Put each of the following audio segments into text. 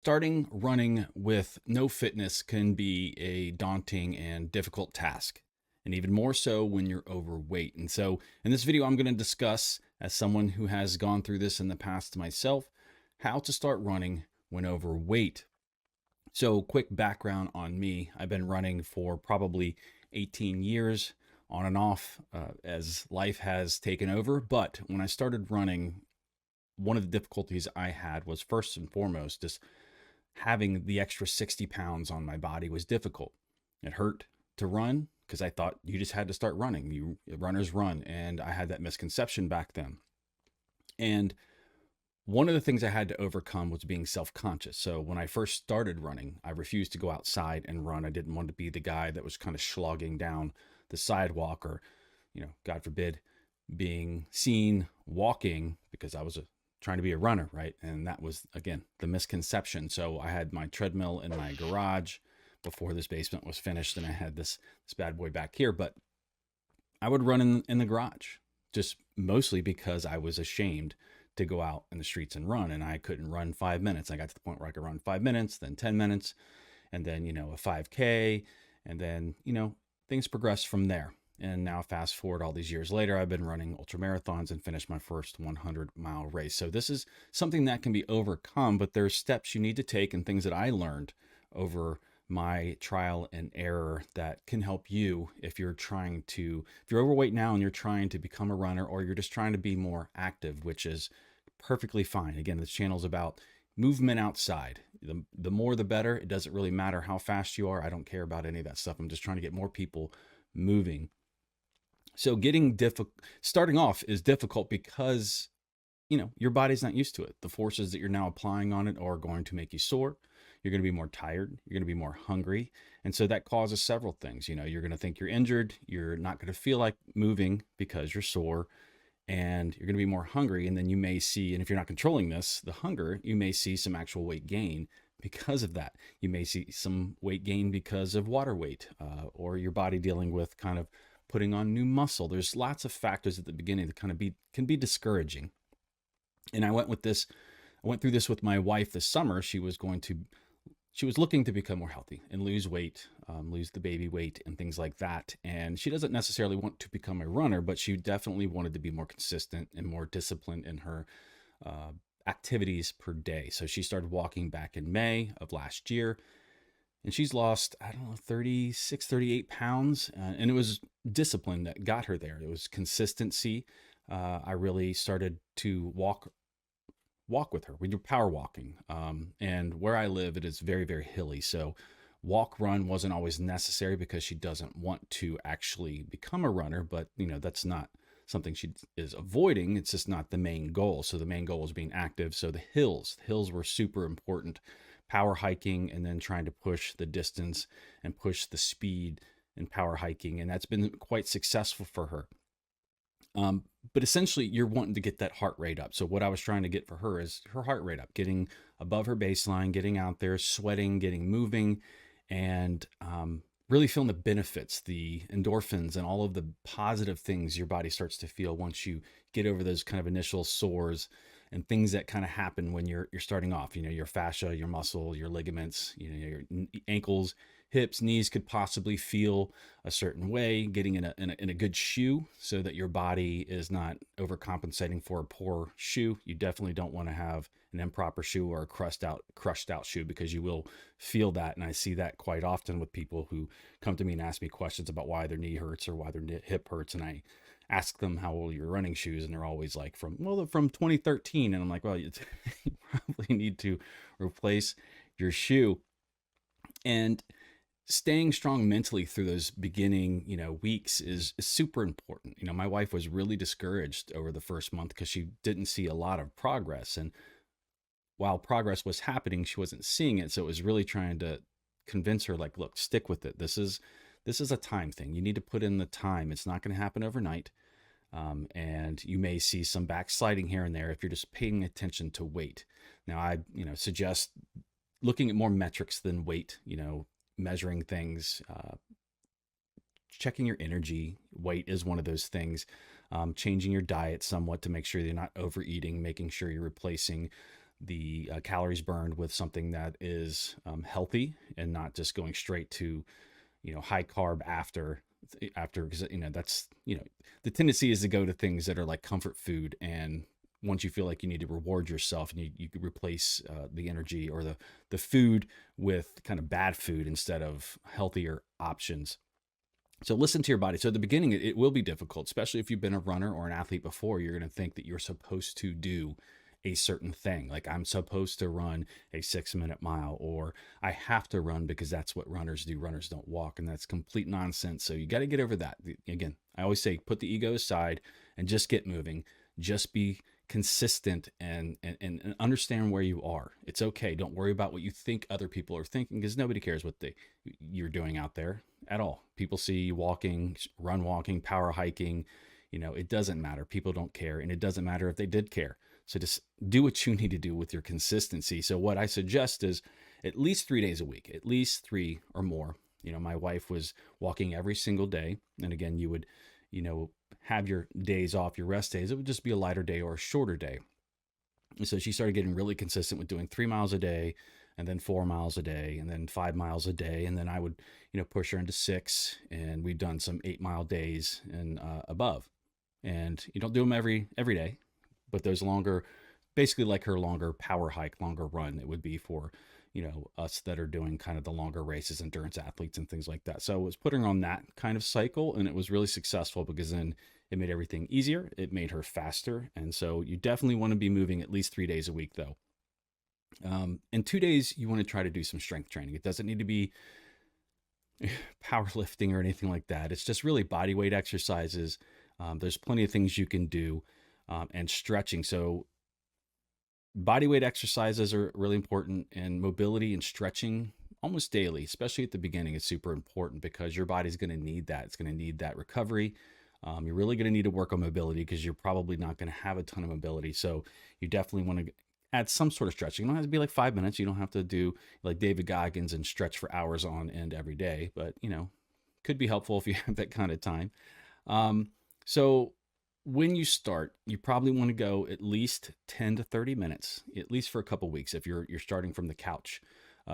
Starting running with no fitness can be a daunting and difficult task, and even more so when you're overweight. And so, in this video, I'm going to discuss, as someone who has gone through this in the past myself, how to start running when overweight. So, quick background on me: I've been running for probably 18 years on and off as life has taken over. But when I started running, one of the difficulties I had was, first and foremost, just having the extra 60 pounds on my body was difficult. It hurt to run because I thought you just had to start running. Runners run. And I had that misconception back then. And one of the things I had to overcome was being self-conscious. So when I first started running, I refused to go outside and run. I didn't want to be the guy that was kind of slogging down the sidewalk, or, God forbid, being seen walking, because I was trying to be a runner, right? And that was, again, the misconception. So I had my treadmill in my garage before this basement was finished, and I had this bad boy back here. But I would run in the garage, just mostly because I was ashamed to go out in the streets and run, and I couldn't run 5 minutes. I got to the point where I could run 5 minutes, then 10 minutes, and then, a 5K, and then, things progressed from there. And now fast forward all these years later, I've been running ultra marathons and finished my first 100-mile race. So this is something that can be overcome, but there's steps you need to take and things that I learned over my trial and error that can help you if you're overweight now and you're trying to become a runner, or you're just trying to be more active, which is perfectly fine. Again, this channel is about movement outside. The more the better. It doesn't really matter how fast you are. I don't care about any of that stuff. I'm just trying to get more people moving. So starting off is difficult because, your body's not used to it. The forces that you're now applying on it are going to make you sore. You're going to be more tired. You're going to be more hungry. And so that causes several things. You're going to think you're injured. You're not going to feel like moving because you're sore, and you're going to be more hungry. And then you may see, and if you're not controlling the hunger, you may see some actual weight gain because of that. You may see some weight gain because of water weight, or your body dealing with kind of putting on new muscle. There's lots of factors at the beginning that can be discouraging. And I went through this with my wife this summer. She was looking to become more healthy and lose weight, lose the baby weight and things like that. And she doesn't necessarily want to become a runner, but she definitely wanted to be more consistent and more disciplined in her activities per day. So she started walking back in May of last year. And she's lost, 36, 38 pounds. And it was discipline that got her there. It was consistency. I really started to walk with her. We do power walking. And where I live, it is very, very hilly. So run wasn't always necessary because she doesn't want to actually become a runner. But, that's not something she is avoiding. It's just not the main goal. So the main goal was being active. So the hills were super important. Power hiking, and then trying to push the distance and push the speed in power hiking. And that's been quite successful for her. But essentially, you're wanting to get that heart rate up. So what I was trying to get for her is her heart rate up, getting above her baseline, getting out there, sweating, getting moving, and really feeling the benefits, the endorphins, and all of the positive things your body starts to feel once you get over those kind of initial sores and things that kind of happen when you're starting off. Your fascia, your muscle, your ligaments, your ankles, hips, knees could possibly feel a certain way. Getting in a good shoe so that your body is not overcompensating for a poor shoe. You definitely don't want to have an improper shoe or a crushed out shoe, because you will feel that. And I see that quite often with people who come to me and ask me questions about why their knee hurts or why their hip hurts, and I ask them how old are your running shoes, and they're always like, from 2013. And I'm like, well, you probably need to replace your shoe. And staying strong mentally through those beginning, weeks is super important. My wife was really discouraged over the first month because she didn't see a lot of progress. And while progress was happening, she wasn't seeing it. So it was really trying to convince her, like, look, stick with it. This is a time thing. You need to put in the time. It's not going to happen overnight. And you may see some backsliding here and there if you're just paying attention to weight. Now, I suggest looking at more metrics than weight, measuring things, checking your energy. Weight is one of those things. Changing your diet somewhat to make sure you're not overeating, making sure you're replacing calories burned with something that is healthy, and not just going straight to high carb after, because that's the tendency is to go to things that are like comfort food, and once you feel like you need to reward yourself, and you could replace the energy or the food with kind of bad food instead of healthier options. So listen to your body. So at the beginning, it will be difficult, especially if you've been a runner or an athlete before. You're going to think that you're supposed to do a certain thing. Like, I'm supposed to run a 6-minute mile, or I have to run because that's what runners do. Runners don't walk. And that's complete nonsense. So you got to get over that. Again, I always say, put the ego aside and just get moving. Just be consistent and understand where you are. It's okay. Don't worry about what you think other people are thinking, because nobody cares what you're doing out there at all. People see you walking, run walking, power hiking. It doesn't matter. People don't care. And it doesn't matter if they did care. So just do what you need to do with your consistency. So what I suggest is at least 3 days a week, at least 3 or more. My wife was walking every single day. And again, you would, have your days off, your rest days. It would just be a lighter day or a shorter day. And so she started getting really consistent with doing 3 miles a day, and then 4 miles a day, and then 5 miles a day. And then I would, push her into 6, and we've done some 8-mile days and above. And you don't do them every day, but those longer, basically like her longer power hike, longer run, it would be for, us that are doing kind of the longer races, endurance athletes and things like that. So I was putting her on that kind of cycle, and it was really successful, because then it made everything easier. It made her faster. And so you definitely want to be moving at least 3 days a week, though. In 2 days, you want to try to do some strength training. It doesn't need to be powerlifting or anything like that. It's just really body weight exercises. There's plenty of things you can do, and stretching. So body weight exercises are really important, and mobility and stretching almost daily, especially at the beginning, is super important, because your body's going to need that. It's going to need that recovery. You're really going to need to work on mobility, because you're probably not going to have a ton of mobility. So you definitely want to add some sort of stretching. You don't have to be like 5 minutes. You don't have to do like David Goggins and stretch for hours on end every day, but could be helpful if you have that kind of time. So when you start, you probably want to go at least 10 to 30 minutes, at least for a couple weeks. If you're starting from the couch,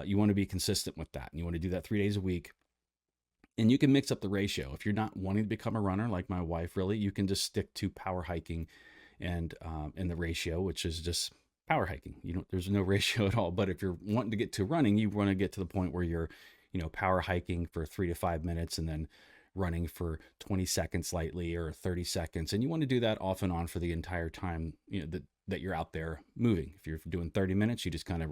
you want to be consistent with that. And you want to do that 3 days a week. And you can mix up the ratio. If you're not wanting to become a runner like my wife, really, you can just stick to power hiking and the ratio, which is just power hiking. There's no ratio at all. But if you're wanting to get to running, you want to get to the point where you're, power hiking for 3 to 5 minutes, and then running for 20 seconds lightly, or 30 seconds. And you want to do that off and on for the entire time, that you're out there moving. If you're doing 30 minutes, you just kind of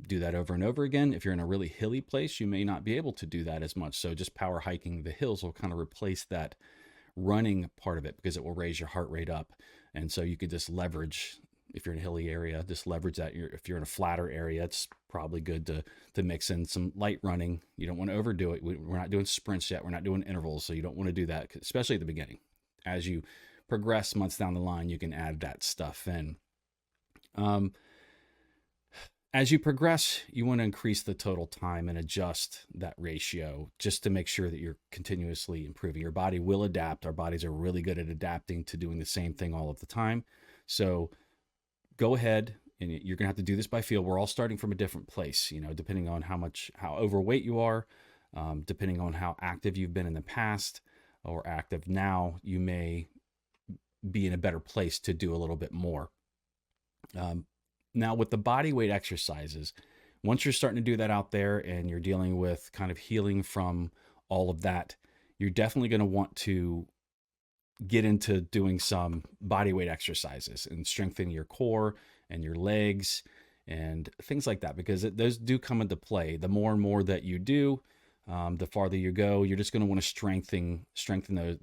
do that over and over again. If you're in a really hilly place, you may not be able to do that as much. So just power hiking the hills will kind of replace that running part of it, because it will raise your heart rate up. And so you could just leverage, if you're in a hilly area, just leverage that. If you're in a flatter area, it's probably good to mix in some light running. You don't want to overdo it. We're not doing sprints yet. We're not doing intervals. So you don't want to do that, especially at the beginning. As you progress months down the line, you can add that stuff in. As you progress, you want to increase the total time and adjust that ratio, just to make sure that you're continuously improving. Your body will adapt. Our bodies are really good at adapting to doing the same thing all of the time. So go ahead, and you're going to have to do this by feel. We're all starting from a different place, depending on how overweight you are, depending on how active you've been in the past or active now. You may be in a better place to do a little bit more. Now, with the body weight exercises, once you're starting to do that out there, and you're dealing with kind of healing from all of that, you're definitely going to want to get into doing some body weight exercises and strengthening your core and your legs and things like that, because those do come into play. The more and more that you do, the farther you go. You're just going to want to strengthen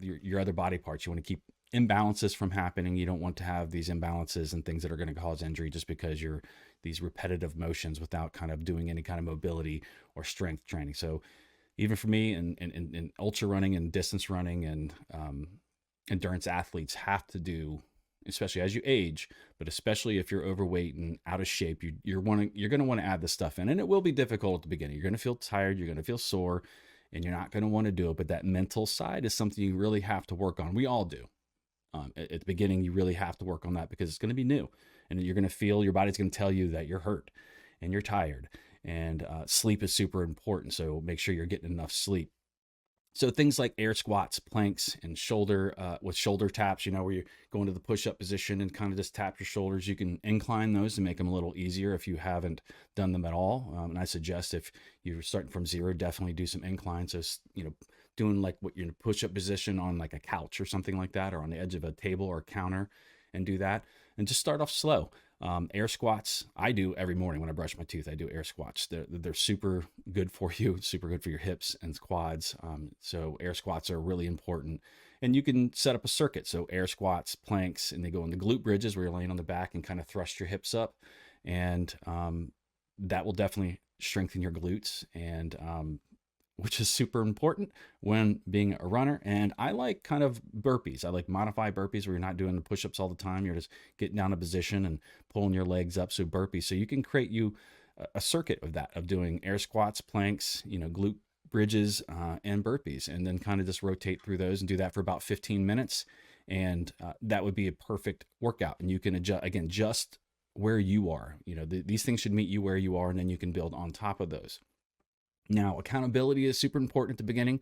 your other body parts. You want to keep imbalances from happening. You don't want to have these imbalances and things that are going to cause injury just because you're these repetitive motions without kind of doing any kind of mobility or strength training. So even for me, and ultra running and distance running and endurance athletes have to do, especially as you age, but especially if you're overweight and out of shape, you're going to want to add this stuff in. And it will be difficult at the beginning. You're going to feel tired, you're going to feel sore, and you're not going to want to do it. But that mental side is something you really have to work on. We all do. At the beginning, you really have to work on that because it's going to be new. And you're going to feel, your body's going to tell you that you're hurt and you're tired. And sleep is super important. So make sure you're getting enough sleep. So things like air squats, planks, and shoulder with shoulder taps, where you go into the push-up position and kind of just tap your shoulders. You can incline those to make them a little easier if you haven't done them at all. And I suggest if you're starting from zero, definitely do some inclines. So, doing like what you're in a push-up position on like a couch or something like that, or on the edge of a table or counter, and do that. And just start off slow. Air squats, I do every morning when I brush my teeth. I do air squats. They're super good for you, super good for your hips and quads. So air squats are really important. And you can set up a circuit. So air squats, planks, and they go into glute bridges where you're laying on the back and kind of thrust your hips up. And that will definitely strengthen your glutes, and which is super important when being a runner. And I like kind of burpees. I like modified burpees where you're not doing the push-ups all the time. You're just getting down a position and pulling your legs up. So burpees. So you can create you a circuit of that, of doing air squats, planks, glute bridges, and burpees, and then kind of just rotate through those and do that for about 15 minutes. And that would be a perfect workout. And you can adjust where you are. These things should meet you where you are, and then you can build on top of those. Now, accountability is super important at the beginning.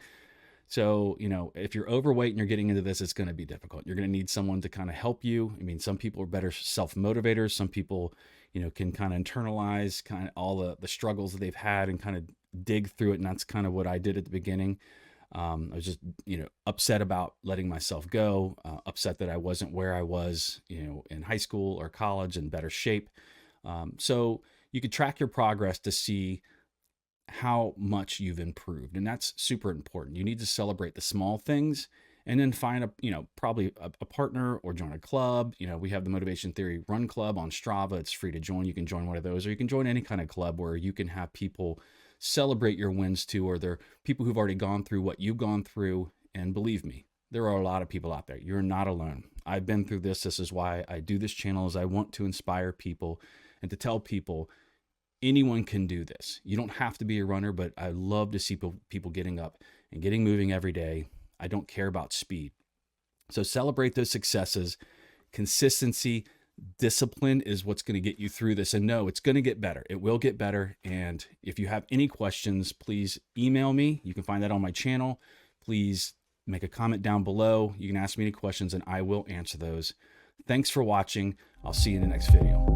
So, if you're overweight and you're getting into this, it's going to be difficult. You're going to need someone to kind of help you. I mean, some people are better self-motivators. Some people, can kind of internalize kind of all the struggles that they've had and kind of dig through it. And that's kind of what I did at the beginning. I was just, upset about letting myself go, upset that I wasn't where I was, in high school or college in better shape. So you could track your progress to see how much you've improved. And that's super important. You need to celebrate the small things, and then find probably a partner or join a club. We have the Motivation Theory Run Club on Strava. It's free to join. You can join one of those, or you can join any kind of club where you can have people celebrate your wins too, or they're people who've already gone through what you've gone through. And believe me, there are a lot of people out there. You're not alone. I've been through this. This is why I do this channel, is I want to inspire people and to tell people anyone can do this. You don't have to be a runner, but I love to see people getting up and getting moving every day. I don't care about speed. So celebrate those successes. Consistency, discipline is what's going to get you through this. And no, it's going to get better. It will get better. And if you have any questions, please email me. You can find that on my channel. Please make a comment down below. You can ask me any questions and I will answer those. Thanks for watching. I'll see you in the next video.